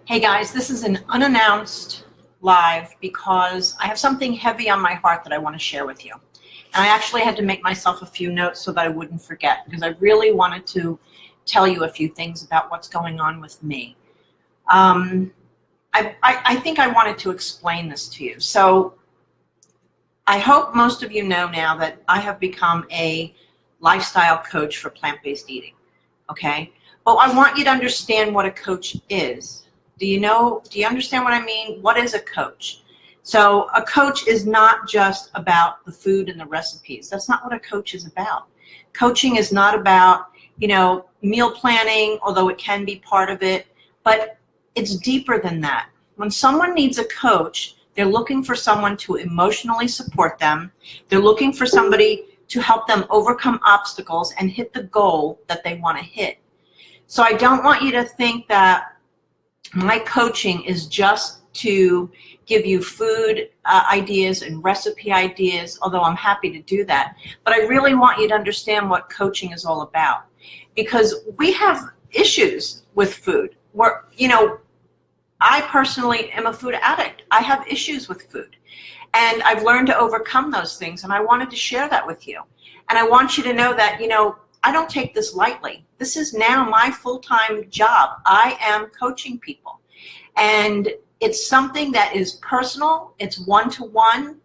Hey guys, this is an unannounced live because I have something heavy on my heart that I want to share with you. And I actually had to make myself a few notes so that I wouldn't forget, because I really wanted to tell you a few things about what's going on with me. I think I wanted to explain this to you. So I hope most of you know now that I have become a lifestyle coach for plant-based eating, okay? But I want you to understand what a coach is. Do you understand what I mean? What is a coach? So a coach is not just about the food and the recipes. That's not what a coach is about. Coaching is not about, meal planning, although it can be part of it, but it's deeper than that. When someone needs a coach, they're looking for someone to emotionally support them. They're looking for somebody to help them overcome obstacles and hit the goal that they want to hit. So I don't want you to think that my coaching is just to give you food ideas and recipe ideas, although I'm happy to do that. But I really want you to understand what coaching is all about, because we have issues with food. I personally am a food addict. I have issues with food, and I've learned to overcome those things, and I wanted to share that with you. And I want you to know that, I don't take this lightly. This is now my full-time job. I am coaching people. And it's something that is personal, it's one-to-one,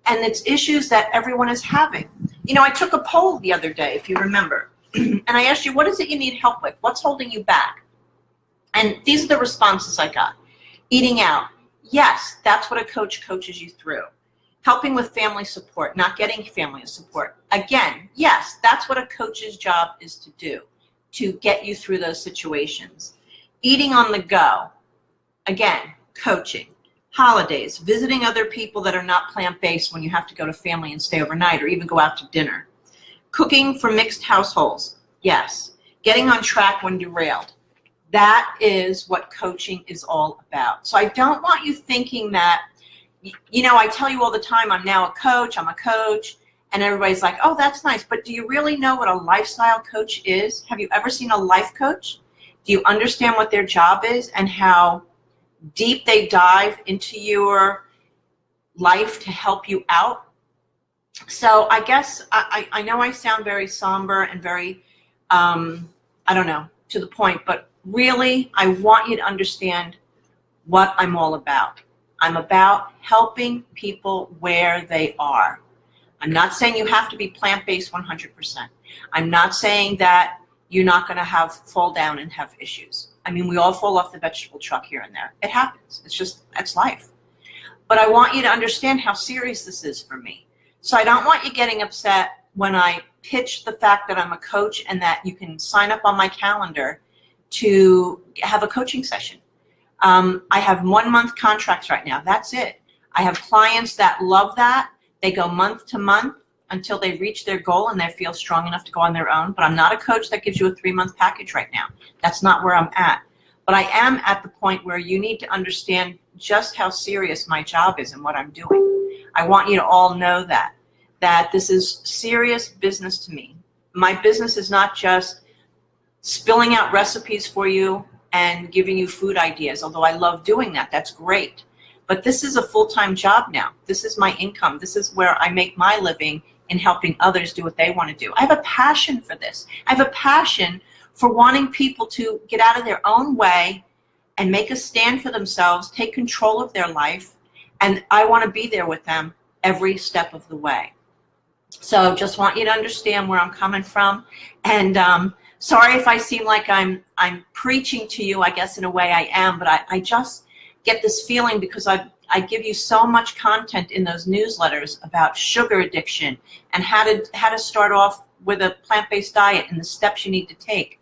and it's issues that everyone is having. I took a poll the other day, if you remember, and I asked you, what is it you need help with? What's holding you back? And these are the responses I got. Eating out. Yes, that's what a coach coaches you through. Helping with family support, not getting family support. Again, yes, that's what a coach's job is to do, to get you through those situations. Eating on the go. Again, coaching. Holidays, visiting other people that are not plant-based when you have to go to family and stay overnight or even go out to dinner. Cooking for mixed households. Yes. Getting on track when derailed. That is what coaching is all about. So I don't want you thinking that, I tell you all the time, I'm now a coach, I'm a coach, and everybody's like, oh, that's nice, but do you really know what a lifestyle coach is? Have you ever seen a life coach? Do you understand what their job is and how deep they dive into your life to help you out? So I guess I know I sound very somber and very, to the point, but really I want you to understand what I'm all about. I'm about helping people where they are. I'm not saying you have to be plant-based 100%. I'm not saying that you're not going to fall down and have issues. I mean, we all fall off the vegetable truck here and there. It happens. That's life. But I want you to understand how serious this is for me. So I don't want you getting upset when I pitch the fact that I'm a coach and that you can sign up on my calendar to have a coaching session. I have 1-month contracts right now. That's it. I have clients that love that. They go month to month until they reach their goal and they feel strong enough to go on their own. But I'm not a coach that gives you a 3-month package right now. That's not where I'm at. But I am at the point where you need to understand just how serious my job is and what I'm doing. I want you to all know that this is serious business to me. My business is not just spilling out recipes for you and giving you food ideas, although I love doing that. That's great. But this is a full-time job now. This is my income. This is where I make my living in helping others do what they want to do. I have a passion for this. I have a passion for wanting people to get out of their own way and make a stand for themselves, take control of their life, and I want to be there with them every step of the way. So just want you to understand where I'm coming from. And sorry if I seem like I'm preaching to you. I guess in a way I am, but I just get this feeling because I give you so much content in those newsletters about sugar addiction and how to start off with a plant-based diet and the steps you need to take.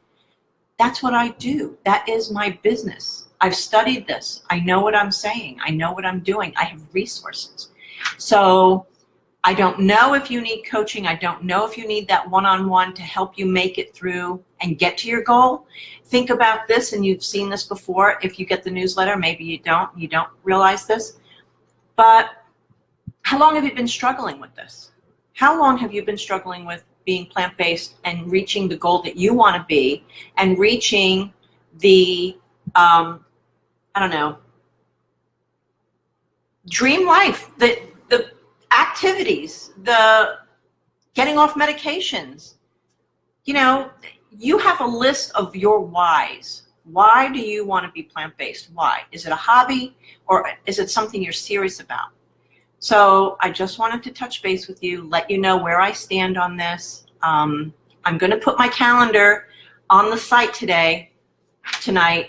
That's what I do. That is my business. I've studied this. I know what I'm saying. I know what I'm doing. I have resources. So I don't know if you need coaching. I don't know if you need that one-on-one to help you make it through and get to your goal. Think about this, and you've seen this before. If you get the newsletter, maybe you don't realize this. But how long have you been struggling with this? How long have you been struggling with being plant-based and reaching the goal that you want to be and reaching the I don't know, dream life, the activities, the getting off medications. You know, you have a list of your whys. Why do you want to be plant-based? Why? Is it a hobby, or is it something you're serious about? So I just wanted to touch base with you, let you know where I stand on this. I'm going to put my calendar on the site tonight,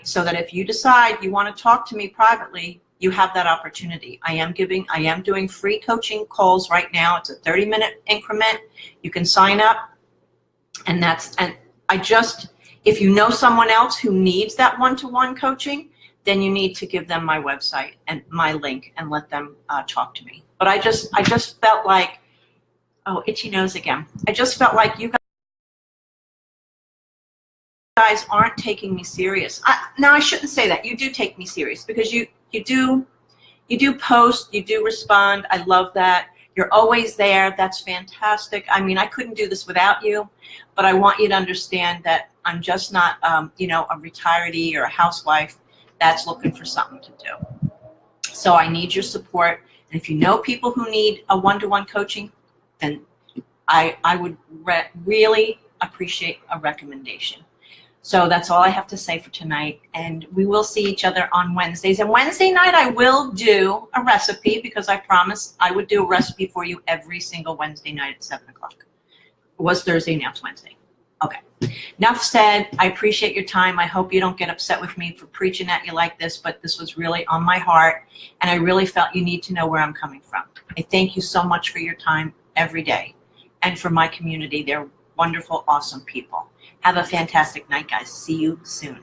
so that if you decide you want to talk to me privately, you have that opportunity. I am doing free coaching calls right now. It's a 30-minute increment. You can sign up, and if you know someone else who needs that one-to-one coaching, then you need to give them my website and my link and let them talk to me. But I just felt like, oh, itchy nose again. I just felt like you guys aren't taking me serious. Now, I shouldn't say that. You do take me serious, because you do post, you do respond. I love that. You're always there. That's fantastic. I mean, I couldn't do this without you, but I want you to understand that I'm just not, you know, a retiree or a housewife that's looking for something to do. So I need your support. And if you know people who need a one-to-one coaching, then I would really appreciate a recommendation. So that's all I have to say for tonight, and we will see each other on Wednesdays. And Wednesday night I will do a recipe, because I promised I would do a recipe for you every single Wednesday night at 7 o'clock. It was Thursday, now it's Wednesday. Okay, enough said. I appreciate your time. I hope you don't get upset with me for preaching at you like this, but this was really on my heart, and I really felt you need to know where I'm coming from. I thank you so much for your time every day, and for my community. They're wonderful, awesome people. Have a fantastic night, guys. See you soon.